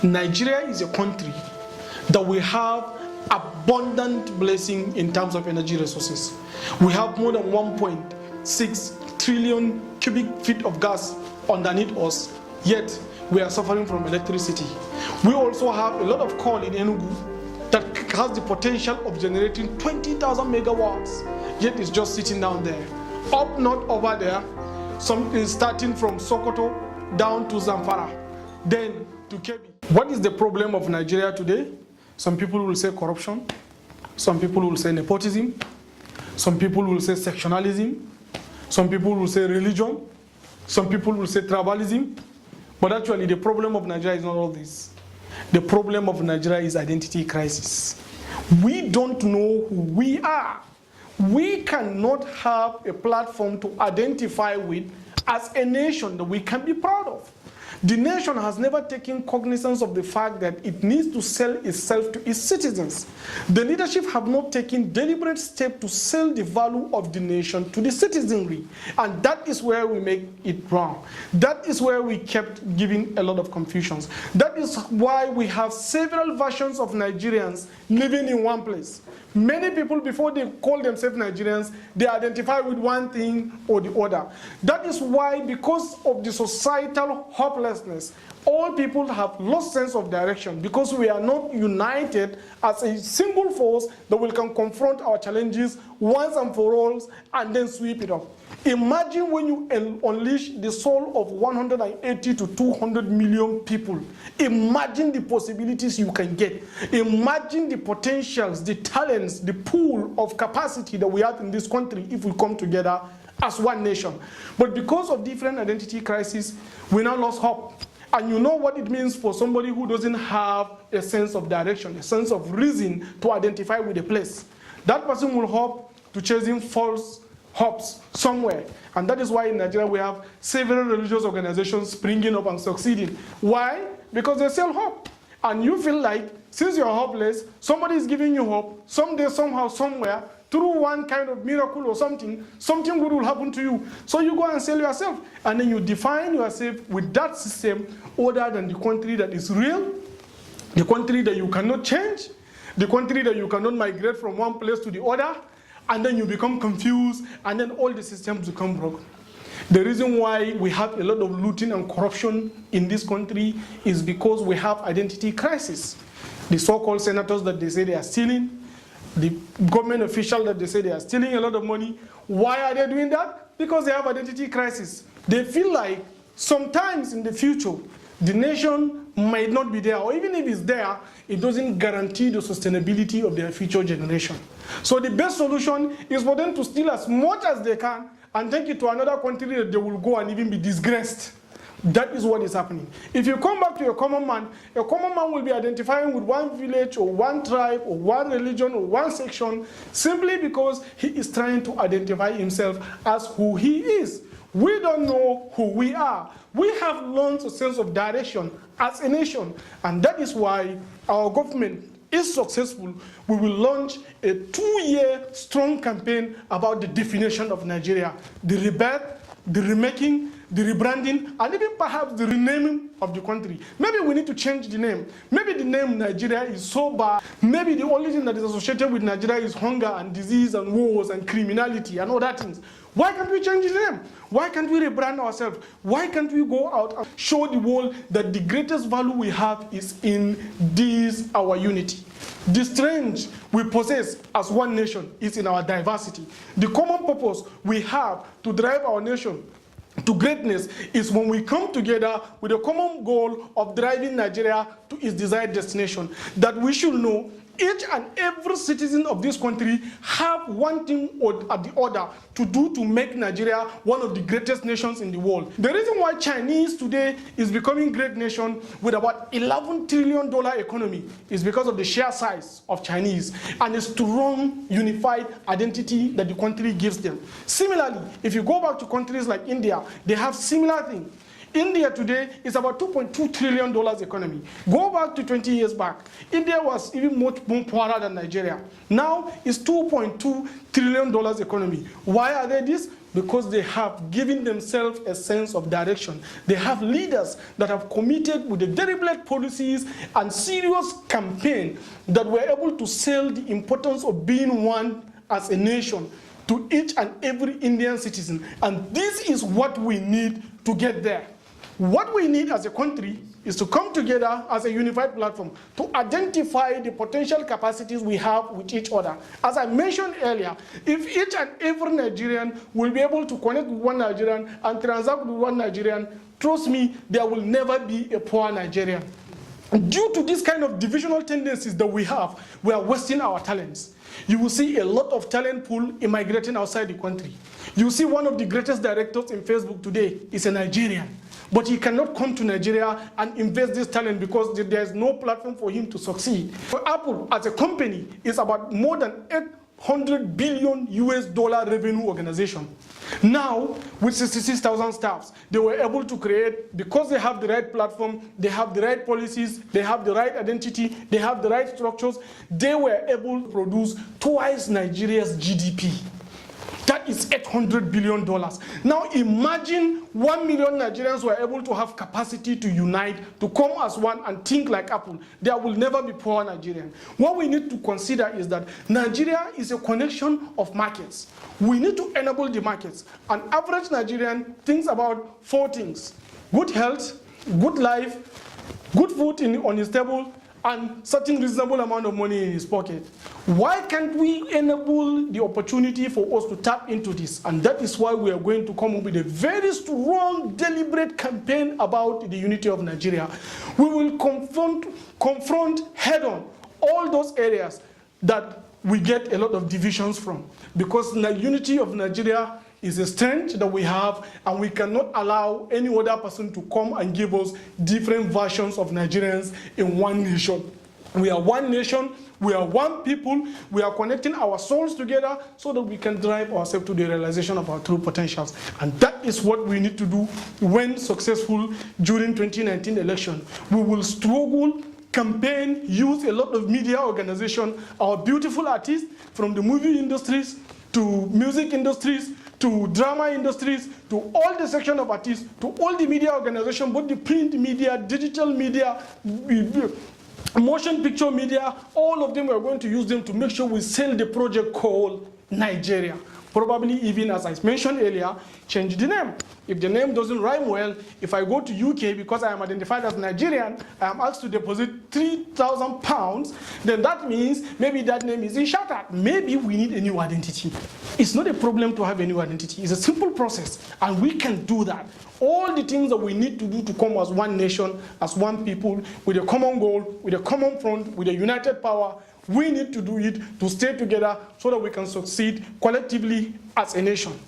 Nigeria is a country that we have abundant blessing in terms of energy resources. We have more than 1.6 trillion cubic feet of gas underneath us, yet we are suffering from electricity. We also have a lot of coal in Enugu that has the potential of generating 20,000 megawatts, yet it's just sitting down there. Up north over there, something starting from Sokoto down to Zamfara, then to Kebbi. What is the problem of Nigeria today? Some people will say corruption, some people will say nepotism, some people will say sectionalism, some people will say religion, some people will say tribalism, but actually the problem of Nigeria is not all this. The problem of Nigeria is identity crisis. We don't know who we are. We cannot have a platform to identify with as a nation that we can be proud of. The nation has never taken cognizance of the fact that it needs to sell itself to its citizens. The leadership have not taken deliberate steps to sell the value of the nation to the citizenry. And that is where we make it wrong. That is where we kept giving a lot of confusions. That is why we have several versions of Nigerians living in one place. Many people, before they call themselves Nigerians, they identify with one thing or the other. That is why, because of the societal hopelessness, all people have lost sense of direction, because we are not united as a single force that will can confront our challenges once and for all and then sweep it up. Imagine when you unleash the soul of 180 to 200 million people. Imagine the possibilities you can get. Imagine the potentials, the talents, the pool of capacity that we have in this country if we come together as one nation. But because of different identity crises, we now lost hope. And you know what it means for somebody who doesn't have a sense of direction, a sense of reason to identify with a place. That person will hope to chasing false hopes somewhere. And that is why in Nigeria we have several religious organizations springing up and succeeding. Why? Because they sell hope. And you feel like, since you're hopeless, somebody is giving you hope, someday, somehow, somewhere, through one kind of miracle or something good will happen to you. So you go and sell yourself. And then you define yourself with that system other than the country that is real, the country that you cannot change, the country that you cannot migrate from one place to the other, and then you become confused, and then all the systems become broken. The reason why we have a lot of looting and corruption in this country is because we have identity crisis. The so-called senators that they say they are stealing, the government officials that they say they are stealing a lot of money. Why are they doing that? Because they have identity crisis. They feel like sometimes in the future, the nation might not be there, or even if it's there, it doesn't guarantee the sustainability of their future generation. So the best solution is for them to steal as much as they can and take it to another country that they will go and even be disgraced. That is what is happening. If you come back to a common man will be identifying with one village or one tribe or one religion or one section simply because he is trying to identify himself as who he is. We don't know who we are. We have lost a sense of direction as a nation, and that is why our government is successful. We will launch a 2-year strong campaign about the definition of Nigeria, the rebirth, the remaking, the rebranding, and even perhaps the renaming of the country. Maybe we need to change the name. Maybe the name Nigeria is so bad. Maybe the only thing that is associated with Nigeria is hunger and disease and wars and criminality and all that things. Why can't we change the name? Why can't we rebrand ourselves? Why can't we go out and show the world that the greatest value we have is in this, our unity? The strength we possess as one nation is in our diversity. The common purpose we have to drive our nation to greatness is when we come together with a common goal of driving Nigeria to its desired destination. That we should know each and every citizen of this country have one thing or the other to do to make Nigeria one of the greatest nations in the world. The reason why Chinese today is becoming great nation with about $11 trillion economy is because of the sheer size of Chinese and the strong unified identity that the country gives them. Similarly, if you go back to countries like India, they have similar things. India today is about $2.2 trillion economy. Go back to 20 years back. India was even much more poorer than Nigeria. Now it's $2.2 trillion economy. Why are they this? because they have given themselves a sense of direction. They have leaders that have committed with the deliberate policies and serious campaign that were able to sell the importance of being one as a nation to each and every Indian citizen. And this is what we need to get there. What we need as a country is to come together as a unified platform to identify the potential capacities we have with each other. As I mentioned earlier, if each and every Nigerian will be able to connect with one Nigerian and transact with one Nigerian, trust me, there will never be a poor Nigerian. Due to this kind of divisional tendencies that we have, we are wasting our talents. You will see a lot of talent pool immigrating outside the country. You see one of the greatest directors in Facebook today is a Nigerian. But he cannot come to Nigeria and invest this talent because there is no platform for him to succeed. For Apple, as a company, is about more than 800 billion US dollar revenue organization. Now, with 66,000 staffs, they were able to create, because they have the right platform, they have the right policies, they have the right identity, they have the right structures, they were able to produce twice Nigeria's GDP. That is $800 billion. Now imagine 1 million Nigerians were able to have capacity to unite, to come as one and think like Apple. There will never be poor Nigerian. What we need to consider is that Nigeria is a connection of markets. We need to enable the markets. An average Nigerian thinks about 4 things: good health, good life, good food on his table, and certain reasonable amount of money in his pocket. Why can't we enable the opportunity for us to tap into this? And that is why we are going to come up with a very strong, deliberate campaign about the unity of Nigeria. We will confront head-on all those areas that we get a lot of divisions from, because the unity of Nigeria is a strength that we have, and we cannot allow any other person to come and give us different versions of Nigerians in one nation. We are one nation, we are one people, we are connecting our souls together so that we can drive ourselves to the realization of our true potentials. And that is what we need to do when successful during 2019 election. We will struggle, campaign, use a lot of media organization, our beautiful artists from the movie industries to music industries, to drama industries, to all the section of artists, to all the media organization, both the print media, digital media, motion picture media, all of them, we are going to use them to make sure we sell the project called Nigeria. Probably even, as I mentioned earlier, change the name. If the name doesn't rhyme well, if I go to UK because I am identified as Nigerian, I am asked to deposit 3,000 pounds, then that means maybe that name is shattered. Maybe we need a new identity. It's not a problem to have a new identity. It's a simple process, and we can do that. All the things that we need to do to come as one nation, as one people, with a common goal, with a common front, with a united power, we need to do it to stay together so that we can succeed collectively as a nation.